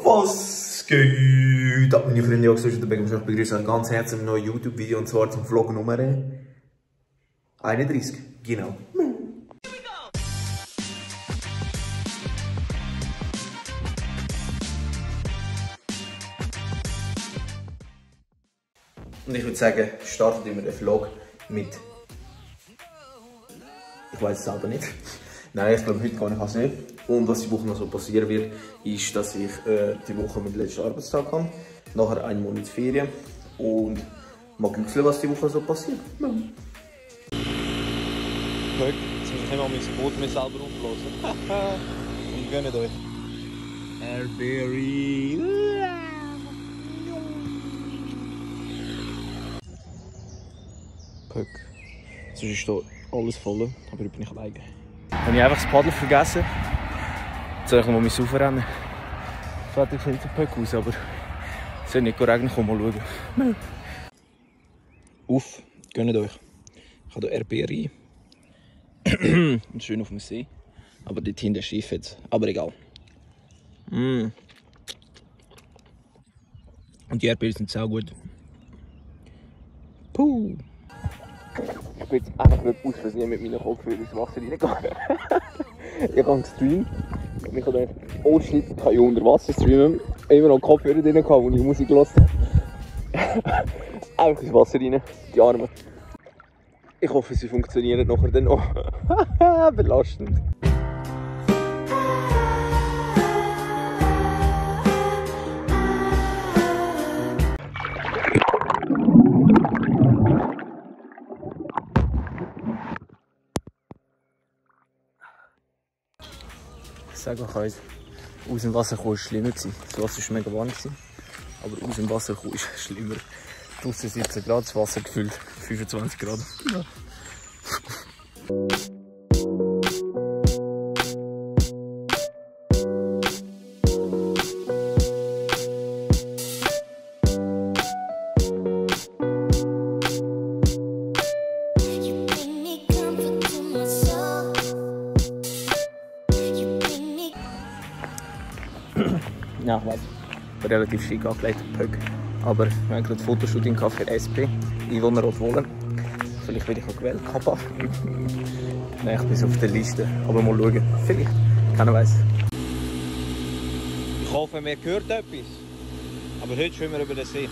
Was geht ab, meine Freunde? Ich begrüße euch ganz herzlich zu einem neuen YouTube-Video, und zwar zum Vlog Nummer 31. Genau. Und ich würde sagen, startet immer den Vlog mit. Ich weiß es selber nicht. Nein, ich glaube, heute kann ich es nicht. Und was die Woche noch so passieren wird, ist, dass ich die Woche mit dem letzten Arbeitstag habe. Nachher einen Monat Ferien. Und mal sehen, was die Woche so passiert. Ja. Jetzt muss ich immer mein Boot mir selber aufblasen. Und gönnt euch. Airberry. Pöck. Sonst ist hier alles voll, aber heute bin ich alleine. Habe ich einfach das Paddel vergessen. Jetzt soll ich noch mal raufrennen. Fertig sieht der Pöck aus, aber es soll nicht regnen, komm mal schauen. Auf, gönnt euch. Ich habe hier Airberry. Und schön auf dem See. Aber dort hinten ist Schiff jetzt. Aber egal. Und die Erdbeeren sind sehr gut. Puh. Ich bin jetzt einfach nicht aus Versehen mit meinen Kopfhörern ins Wasser reingegangen. Ich habe gestreamt. Und ich habe gedacht, oh shit, ich kann ja unter Wasser streamen. Immer noch Kopfhörer drin gehabt, wo ich Musik gehört habe. Einfach ins Wasser rein, die Arme. Ich hoffe, sie funktionieren nachher dann noch. Belastend. Ich sage euch, aus dem Wasser kommen war schlimmer. Das Wasser war mega warm, aber aus dem Wasser kommen ist schlimmer. Draussen 17 Grad, das Wasser gefühlt 25 Grad. Ja. Ja, ich weiß. Relativ schick angelegter Pöck. Aber wir haben gerade Fotoshooting für SP. Einwohner Rotwohlen. Vielleicht werde ich auch gewählt. Kappa. Nein, ich bin auf der Liste. Aber mal schauen. Vielleicht. Keiner weiß. Ich hoffe, mir hört etwas. Aber heute schwimmen wir über den See.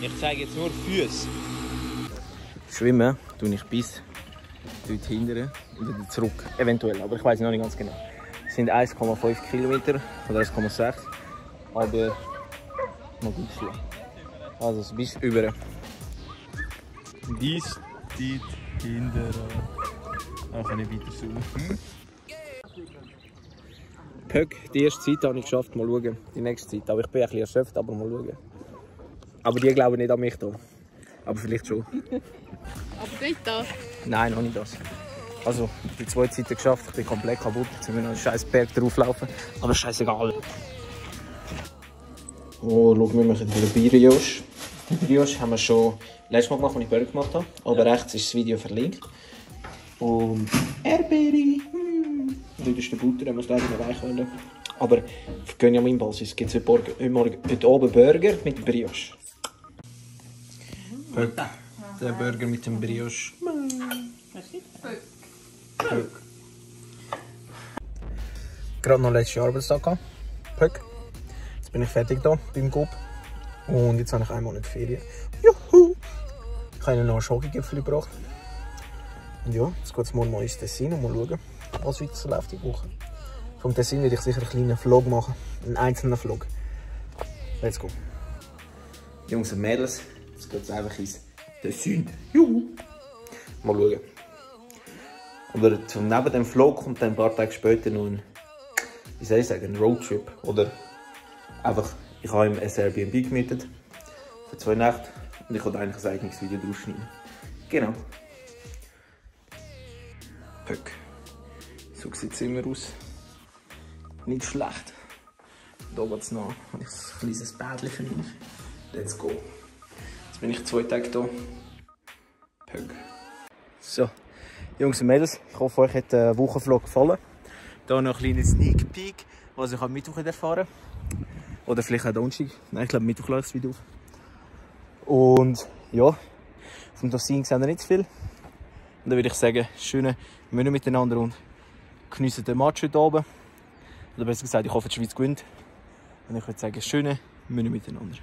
Ich zeige jetzt nur Füße. Schwimmen tue ich bis dort hinten und wieder zurück. Eventuell, aber ich weiß noch nicht ganz genau. Es sind 1,5 Kilometer oder 1,6. Aber noch gut schlimm. Also bis über. Dies steht hinter. Auch kann ich weiter zoomen. Pöck, die erste Zeit habe ich geschafft. Mal schauen. Die nächste Zeit. Aber ich bin ein bisschen erschöpft, aber mal schauen. Aber die glauben nicht an mich hier. Aber vielleicht schon. Aber nicht das? Nein, noch nicht das. Also, die zweite Seite geschafft. Ich bin komplett kaputt. Jetzt müssen wir noch einen scheiß Berg drauflaufen. Aber scheißegal. Oh, schau, wir machen wieder Brioche. Die Brioche haben wir schon letztes Mal gemacht, als ich Burger gemacht habe. Aber rechts ist das Video verlinkt. Und Airberry. Dort ist der Butter, den wir leider noch weich wollen. Aber gehen ja an meinem Basis. Es gibt heute oben Burger mit Brioche. Pöck. Der Burger mit dem Brioche. Pöck. Gerade noch letzten Arbeitstag gehabt. Pöck. Jetzt bin ich fertig hier beim Coop. Und jetzt habe ich einen Monat Ferien. Juhu! Ich habe ihnen noch einen Schokogipfel gebracht. Und ja, jetzt geht es morgen mal ins Tessin und mal schauen, was weiter so läuft die Woche. Vom Tessin werde ich sicher einen kleinen Vlog machen. Einen einzelnen Vlog. Let's go. Jungs und Mädels, jetzt geht es einfach ins Tessin. Juhu! Mal schauen. Aber neben dem Vlog kommt dann ein paar Tage später noch ein, wie soll ich sagen, ein Roadtrip. Oder einfach, ich habe ihm ein Airbnb gemietet für 2 Nächte und ich wollte eigentlich ein eigenes Video draus schneiden. Genau. Pöck. So sieht es immer aus. Nicht schlecht. Hier geht es noch. Habe ich ein kleines Bädchen für mich. Let's go. Jetzt bin ich 2 Tage hier. Pöck. So, Jungs und Mädels, ich hoffe, euch hat der Wochenvlog gefallen. Hier noch ein kleiner Sneak Peek, was ich am Mittwoch erfahren. Oder vielleicht auch Donnerstag. Nein, ich glaube Mittwoch lade ich das Video auf. Und ja, vom Tessin sehen wir nicht zu viel. Und dann würde ich sagen, schöne Menü miteinander und geniessen den Match heute Abend. Oder besser gesagt, ich hoffe, die Schweiz gewinnt. Und ich würde sagen, schöne Menü miteinander.